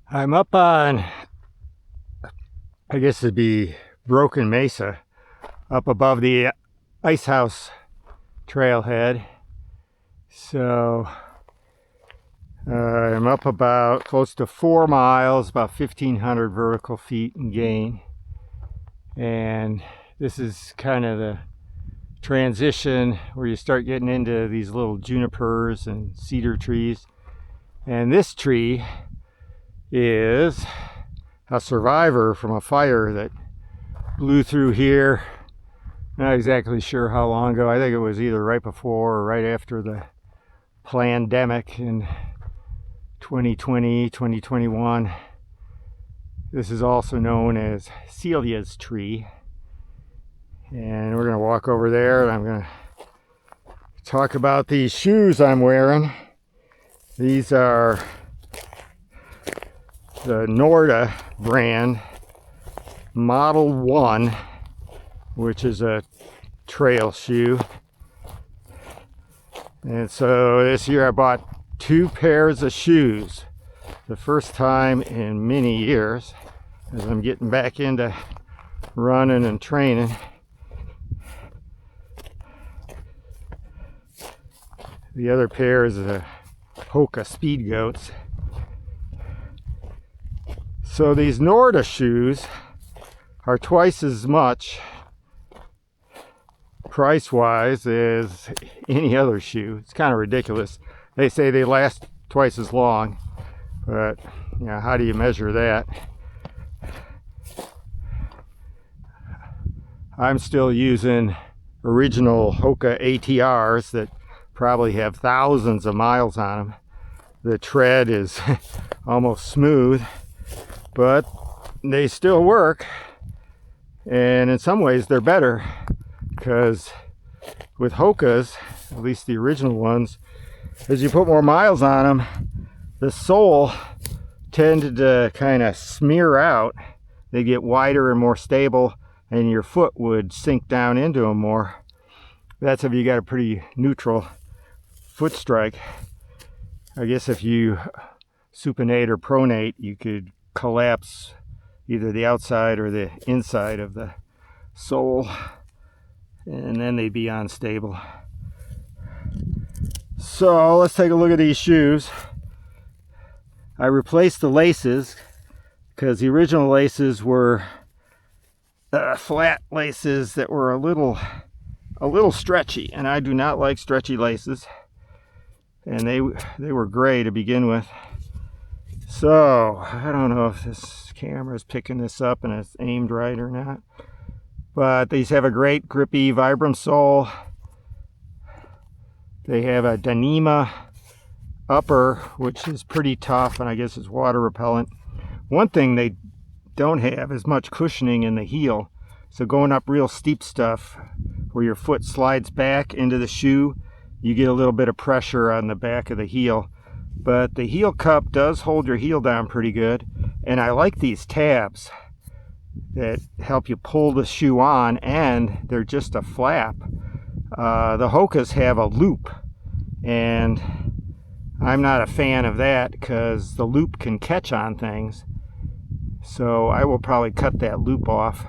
I'm up on, I guess it'd be Broken Mesa, up above the Ice House trailhead. So I'm up about close to 4 miles, about 1,500 vertical feet in gain. And this is kind of the transition where you start getting into these little junipers and cedar trees. And this tree is a survivor from a fire that blew through here. Not exactly sure how long ago. I think it was either right before or right after the pandemic in 2020, 2021. This is also known as Celia's tree. And we're going to walk over there and I'm going to talk about these shoes I'm wearing. These are the Norda brand Model 1, which is a trail shoe. And so this year I bought 2 pairs of shoes. The first time in many years, as I'm getting back into running and training. The other pair is the Hoka Speed Goats. So these Norda shoes are twice as much price-wise as any other shoe. It's kind of ridiculous. They say they last twice as long, but you know, how do you measure that? I'm still using original Hoka ATRs that probably have thousands of miles on them. The tread is almost smooth, but they still work, and in some ways they're better, because with Hokas, at least the original ones, as you put more miles on them, the sole tended to kind of smear out. They get wider and more stable, and your foot would sink down into them more. That's if you got a pretty neutral foot strike. I guess if you supinate or pronate, you could collapse either the outside or the inside of the sole, and then they'd be unstable. So let's take a look at these shoes. I replaced the laces because the original laces were flat laces that were a little stretchy, and I do not like stretchy laces, and they were gray to begin with. So I don't know if this camera is picking this up and it's aimed right or not, but these have a great grippy Vibram sole. They have a Dyneema upper, which is pretty tough, and I guess it's water repellent. One thing they don't have is much cushioning in the heel, so going up real steep stuff where your foot slides back into the shoe, you get a little bit of pressure on the back of the heel. But the heel cup does hold your heel down pretty good, and I like these tabs that help you pull the shoe on, and they're just a flap. The Hokas have a loop, and I'm not a fan of that because the loop can catch on things. So I will probably cut that loop off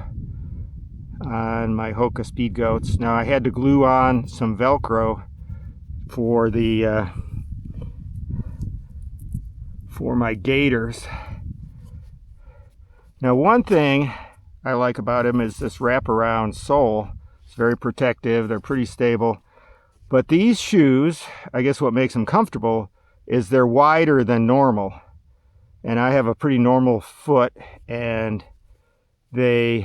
on my Hoka Speed Goats. Now I had to glue on some Velcro for the for my gaiters. Now one thing I like about them is this wraparound sole. It's very protective, they're pretty stable. But these shoes, I guess what makes them comfortable is they're wider than normal. And I have a pretty normal foot, and the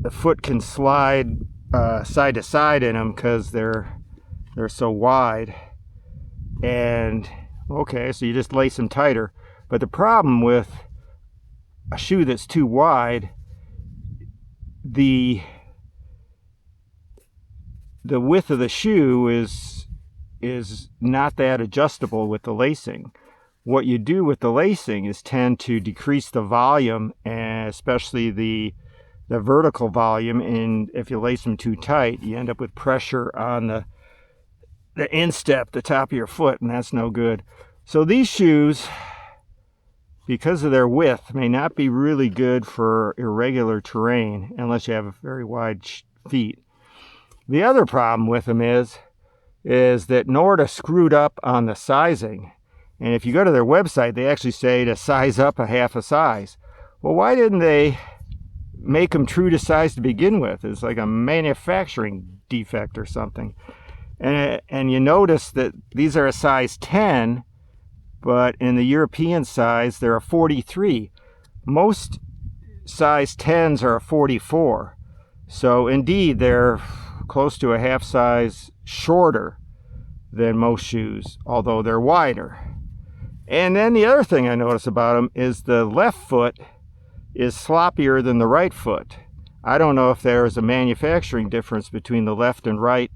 foot can slide side to side in them because they're so wide. And okay, so you just lace them tighter. But the problem with a shoe that's too wide, the width of the shoe is not that adjustable with the lacing. What you do with the lacing is tend to decrease the volume, and especially the vertical volume, and if you lace them too tight, you end up with pressure on the instep, the top of your foot, and that's no good. So these shoes, because of their width, may not be really good for irregular terrain unless you have very wide feet. The other problem with them is that Norda screwed up on the sizing. And if you go to their website, they actually say to size up a half a size. Well, why didn't they make them true to size to begin with? It's like a manufacturing defect or something. And you notice that these are a size 10, but in the European size, they're a 43. Most size 10s are a 44. So indeed, they're close to a half size shorter than most shoes, although they're wider. And then the other thing I notice about them is the left foot is sloppier than the right foot. I don't know if there is a manufacturing difference between the left and right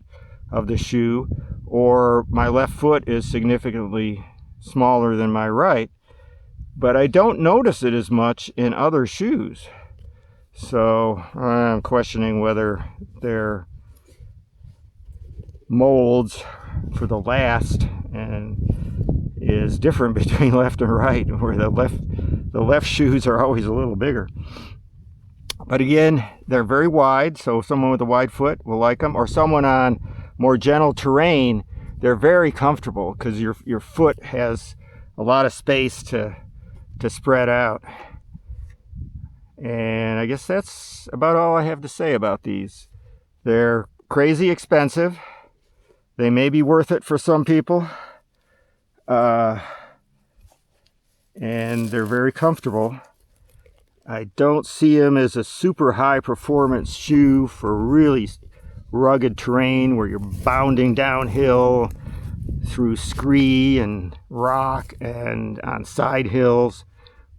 of the shoe, or my left foot is significantly smaller than my right, but I don't notice it as much in other shoes. So I'm questioning whether their molds for the last and is different between left and right, where the left shoes are always a little bigger. But again, they're very wide, so someone with a wide foot will like them, or someone on more gentle terrain, they're very comfortable because your foot has a lot of space to spread out. And I guess that's about all I have to say about these. They're crazy expensive. They may be worth it for some people. And they're very comfortable. I don't see them as a super high performance shoe for really rugged terrain where you're bounding downhill through scree and rock and on side hills,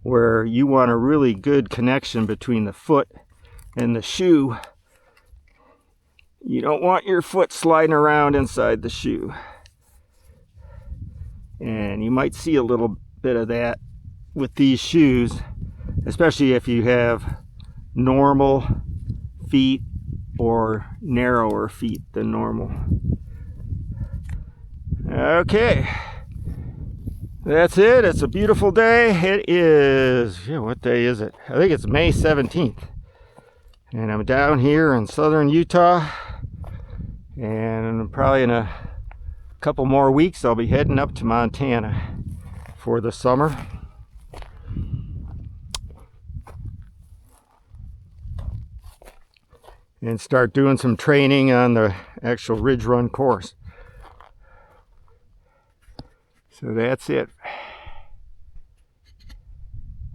where you want a really good connection between the foot and the shoe. You don't want your foot sliding around inside the shoe. And you might see a little bit of that with these shoes, especially if you have normal feet or narrower feet than normal. Okay, that's it. It's a beautiful day. It is, what day is it? I think it's May 17th. And I'm down here in southern Utah. And probably in a couple more weeks, I'll be heading up to Montana for the summer. And start doing some training on the actual Ridge Run course. So that's it.